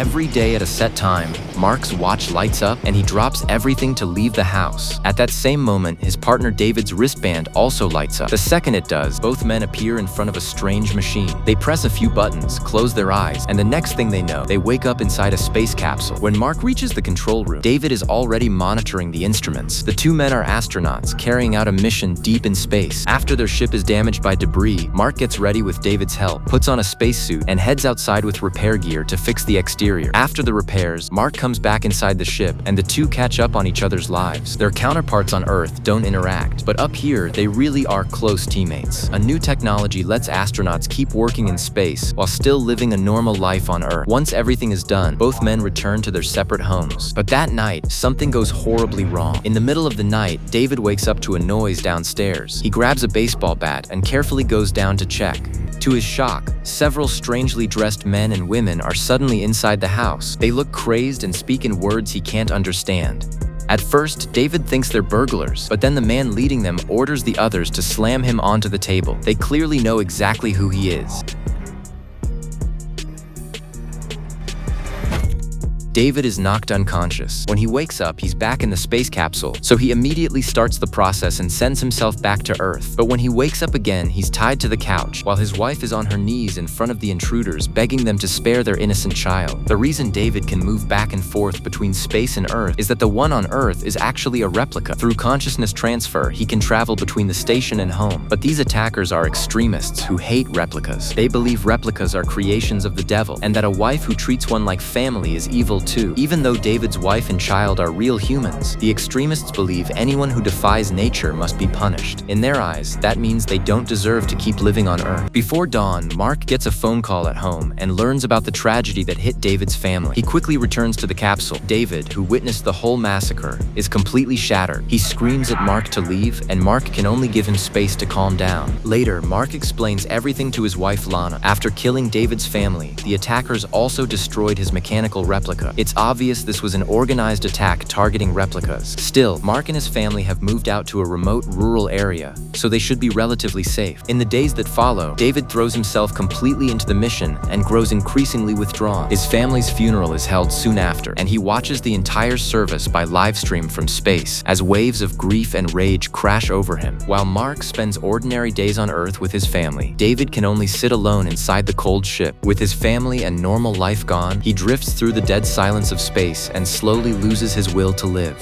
Every day at a set time, Mark's watch lights up and he drops everything to leave the house. At that same moment, his partner David's wristband also lights up. The second it does, both men appear in front of a strange machine. They press a few buttons, close their eyes, and the next thing they know, they wake up inside a space capsule. When Mark reaches the control room, David is already monitoring the instruments. The two men are astronauts carrying out a mission deep in space. After their ship is damaged by debris, Mark gets ready with David's help, puts on a spacesuit, and heads outside with repair gear to fix the exterior. After the repairs, Mark comes back inside the ship, and the two catch up on each other's lives. Their counterparts on Earth don't interact, but up here, they really are close teammates. A new technology lets astronauts keep working in space while still living a normal life on Earth. Once everything is done, both men return to their separate homes. But that night, something goes horribly wrong. In the middle of the night, David wakes up to a noise downstairs. He grabs a baseball bat and carefully goes down to check. To his shock, several strangely dressed men and women are suddenly inside the house. They look crazed and speak in words he can't understand. At first, David thinks they're burglars, but then the man leading them orders the others to slam him onto the table. They clearly know exactly who he is. David is knocked unconscious. When he wakes up, he's back in the space capsule, so he immediately starts the process and sends himself back to Earth. But when he wakes up again, he's tied to the couch, while his wife is on her knees in front of the intruders, begging them to spare their innocent child. The reason David can move back and forth between space and Earth is that the one on Earth is actually a replica. Through consciousness transfer, he can travel between the station and home. But these attackers are extremists who hate replicas. They believe replicas are creations of the devil, and that a wife who treats one like family is evil too. Even though David's wife and child are real humans, the extremists believe anyone who defies nature must be punished. In their eyes, that means they don't deserve to keep living on Earth. Before dawn, Mark gets a phone call at home and learns about the tragedy that hit David's family. He quickly returns to the capsule. David, who witnessed the whole massacre, is completely shattered. He screams at Mark to leave, and Mark can only give him space to calm down. Later, Mark explains everything to his wife Lana. After killing David's family, the attackers also destroyed his mechanical replica. It's obvious this was an organized attack targeting replicas. Still, Mark and his family have moved out to a remote rural area, so they should be relatively safe. In the days that follow, David throws himself completely into the mission and grows increasingly withdrawn. His family's funeral is held soon after, and he watches the entire service by livestream from space as waves of grief and rage crash over him. While Mark spends ordinary days on Earth with his family, David can only sit alone inside the cold ship. With his family and normal life gone, he drifts through the dead silence of space and slowly loses his will to live.